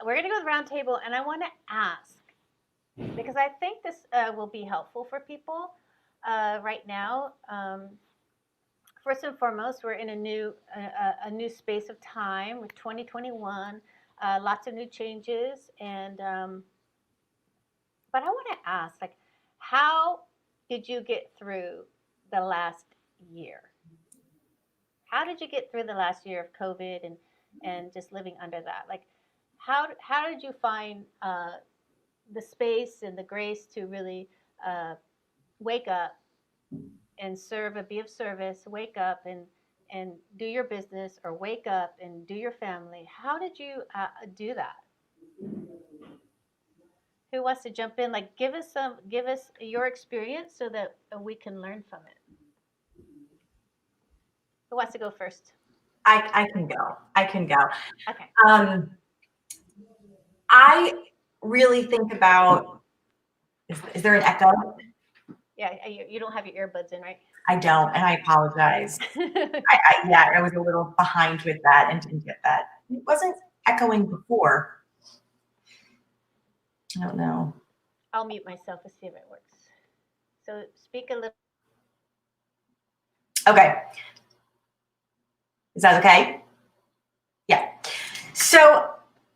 we're going to go to the roundtable, and I want to ask, because I think this will be helpful for people right now. First and foremost, we're in a new space of time with 2021, lots of new changes, and but I want to ask, like, how did you get through the last year? How did you get through the last year of COVID and just living under that? Like, how did you find the space and the grace to really wake up and serve and be of service? Wake up and do your business, or wake up and do your family. How did you do that? Who wants to jump in? Like, give us your experience so that we can learn from it. Who wants to go first? I can go. I can go. Okay. I really think about, is there an echo? Yeah, you don't have your earbuds in, right? I don't, and I apologize. I was a little behind with that and didn't get that. It wasn't echoing before. I don't know. I'll mute myself and see if it works. So speak a little. Okay. Is that okay? Yeah. So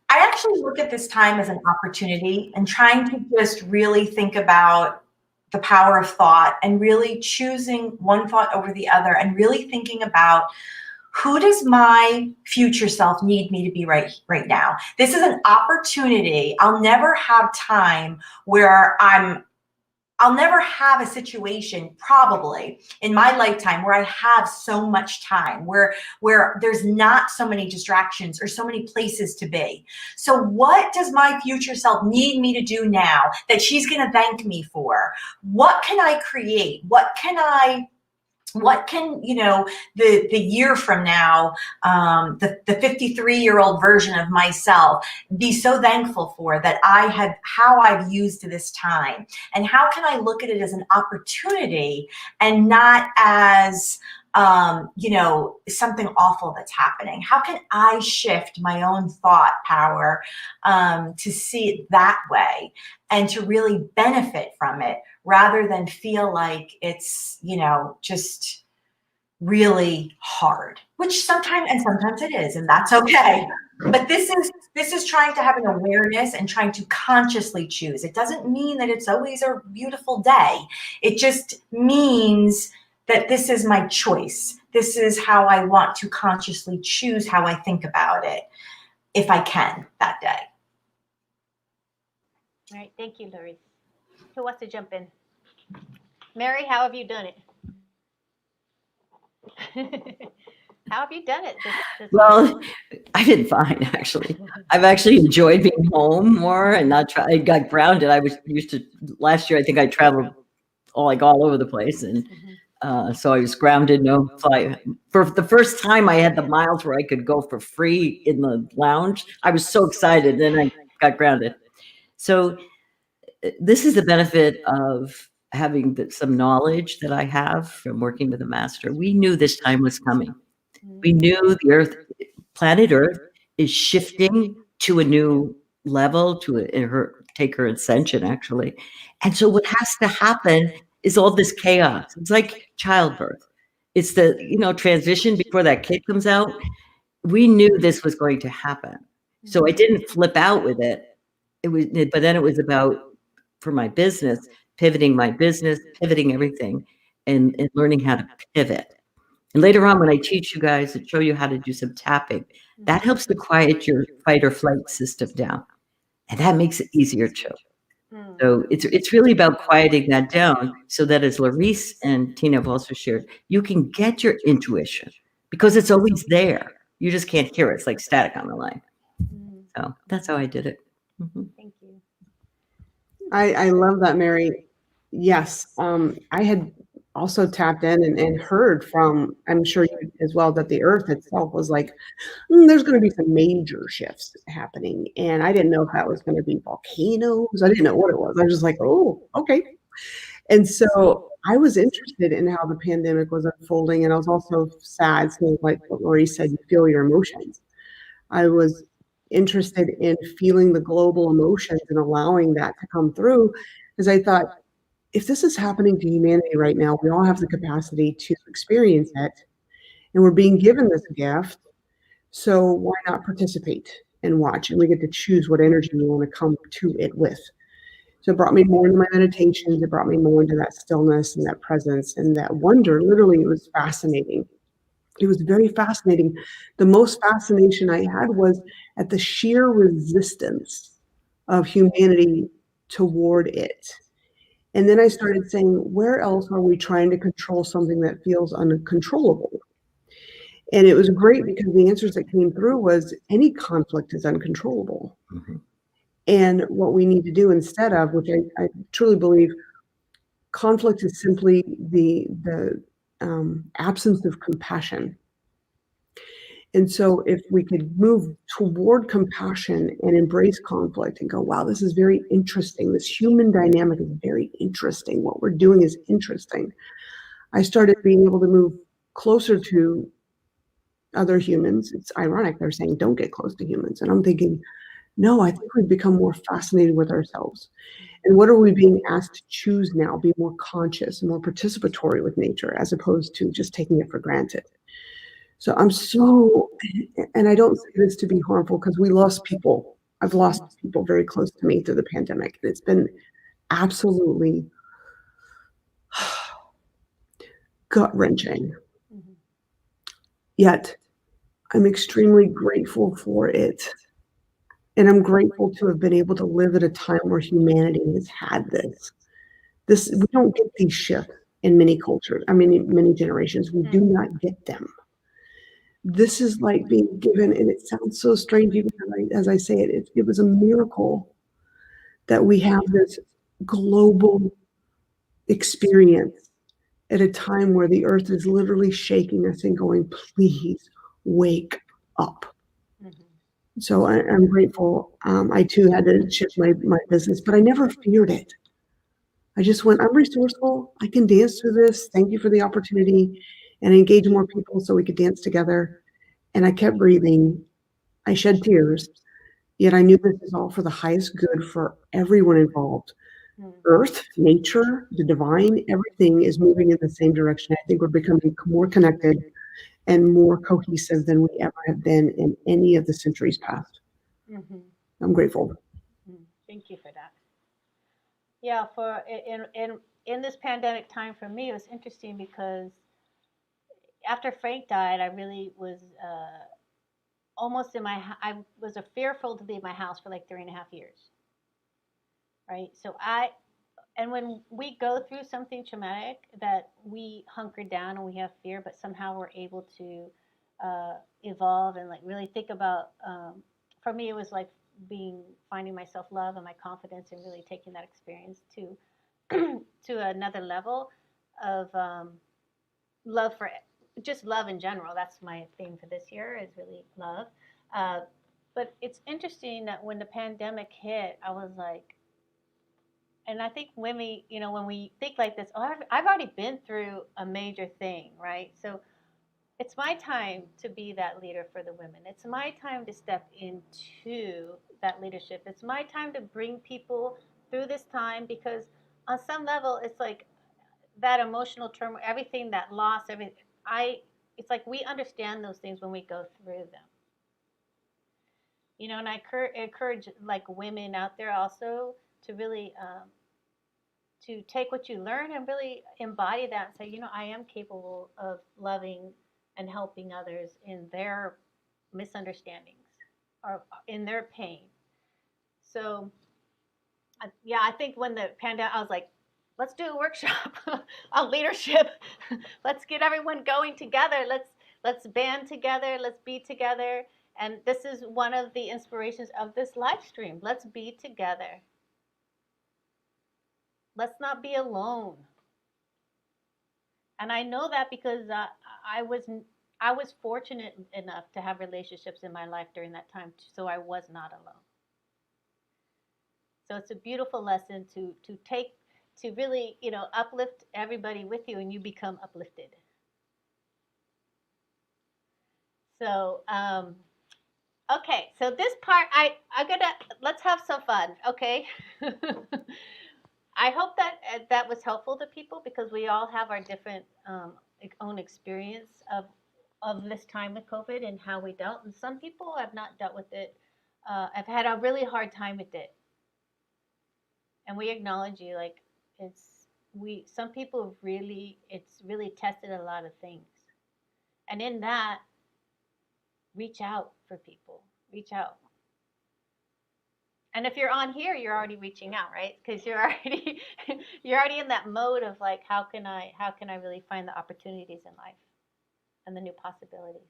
I actually look at this time as an opportunity and trying to just really think about the power of thought and really choosing one thought over the other and really thinking about, who does my future self need me to be right now? This is an opportunity. I'll never have time where I'll never have a situation probably in my lifetime where I have so much time, where there's not so many distractions or so many places to be. So what does my future self need me to do now that she's going to thank me for? What can I create? What can, the year from now, the 53-year-old version of myself be so thankful for, that how I've used this time? And how can I look at it as an opportunity and not as, something awful that's happening? How can I shift my own thought power to see it that way and to really benefit from it, rather than feel like it's, just really hard, which sometimes it is, and that's okay. But this is trying to have an awareness and trying to consciously choose. It doesn't mean that it's always a beautiful day. It just means that this is my choice. This is how I want to consciously choose how I think about it, if I can, that day. All right, thank you, Laurice. Who wants to jump in? Mary, how have you done it? How have you done it? Well, I've been fine, actually. I've actually enjoyed being home more and not I got grounded. I was used to, last year, I think I traveled all over the place. And so I was grounded, no fly. For the first time, I had the miles where I could go for free in the lounge. I was so excited. Then I got grounded. So this is the benefit of having some knowledge that I have from working with a master. We knew this time was coming. We knew the planet Earth is shifting to a new level, take her ascension, actually. And so what has to happen is all this chaos. It's like childbirth. It's the, transition before that kid comes out. We knew this was going to happen. So I didn't flip out with it. But then it was about, for my business, pivoting my business, pivoting everything, and learning how to pivot. And later on, when I teach you guys and show you how to do some tapping, that helps to quiet your fight or flight system down. And that makes it easier too. So it's really about quieting that down, so that, as Laurice and Tina have also shared, you can get your intuition, because it's always there. You just can't hear it. It's like static on the line. So that's how I did it. Thank you. I love that, Mary. Yes. I had also tapped in and heard from, I'm sure you as well, that the Earth itself was like, there's going to be some major shifts happening. And I didn't know if that was going to be volcanoes. I didn't know what it was. I was just like, oh, okay. And so I was interested in how the pandemic was unfolding. And I was also sad. So like what Laurice said, you feel your emotions. I was interested in feeling the global emotions and allowing that to come through, because I thought, if this is happening to humanity right now, we all have the capacity to experience it, and we're being given this gift. So why not participate and watch? And we get to choose what energy we want to come to it with. So it brought me more into my meditations. It brought me more into that stillness and that presence and that wonder. Literally, it was fascinating. It was very fascinating. The most fascination I had was at the sheer resistance of humanity toward it. And then I started saying, where else are we trying to control something that feels uncontrollable? And it was great because the answers that came through was any conflict is uncontrollable. Mhm. And what we need to do instead of, which I truly believe, conflict is simply the absence of compassion. And so if we could move toward compassion and embrace conflict and go, wow, this is very interesting. This human dynamic is very interesting. What we're doing is interesting. I started being able to move closer to other humans. It's ironic. They're saying, don't get close to humans. And I'm thinking, no, I think we've become more fascinated with ourselves. And what are we being asked to choose now? Be more conscious and more participatory with nature as opposed to just taking it for granted. So I'm so, and I don't say this to be harmful because we lost people. I've lost people very close to me through the pandemic. And it's been absolutely gut wrenching. Mhm. Yet I'm extremely grateful for it. And I'm grateful to have been able to live at a time where humanity has had this. We don't get these shifts in many cultures. I mean, in many generations, we do not get them. This is like being given, and it sounds so strange even as I say it, it was a miracle that we have this global experience at a time where the earth is literally shaking us and going, please wake up. Mhm. So I'm grateful. I too had to shift my business, but I never feared it. I just went, I'm resourceful. I can dance through this. Thank you for the opportunity, and engage more people so we could dance together. And I kept breathing. I shed tears, yet I knew this is all for the highest good for everyone involved. Mhm. Earth, nature, the divine, everything is moving in the same direction. I think we're becoming more connected and more cohesive than we ever have been in any of the centuries past. Mhm. I'm grateful. Thank you for that. Yeah, for in this pandemic time for me, it was interesting because after Frank died, I really was almost in I was fearful to leave my house for like 3.5 years, right? So and when we go through something traumatic, that we hunker down and we have fear, but somehow we're able to evolve and like really think about. For me, it was like finding my self love and my confidence, and really taking that experience to to another level of love for just love in general. That's my theme for this year, is really love. Uh, but it's interesting that when the pandemic hit, I was like, and I think when we think like this, oh, I've already been through a major thing, right? So it's my time to be that leader for the women. It's my time to step into that leadership. It's my time to bring people through this time, because on some level, it's like that emotional turmoil, everything, that loss, everything. It's like we understand those things when we go through them. And I encourage like women out there also to really to take what you learn and really embody that and say, I am capable of loving and helping others in their misunderstandings or in their pain. So, yeah, I think when the pandemic, I was like, let's do a workshop on leadership. Let's get everyone going together. Let's band together. Let's be together. And this is one of the inspirations of this live stream. Let's be together. Let's not be alone. And I know that because I was I was fortunate enough to have relationships in my life during that time, so I was not alone. So it's a beautiful lesson to take, to really uplift everybody with you, and you become uplifted. So Okay, so this part, let's have some fun, okay? I hope that that was helpful to people because we all have our different own experience of this time with COVID and how we dealt. And some people have not dealt with it. Have had a really hard time with it, and we acknowledge you. Like some people it's really tested a lot of things, and in that, reach out for people. Reach out. And if you're on here, you're already reaching out, right? Because you're already you're already in that mode of like, how can I really find the opportunities in life and the new possibilities.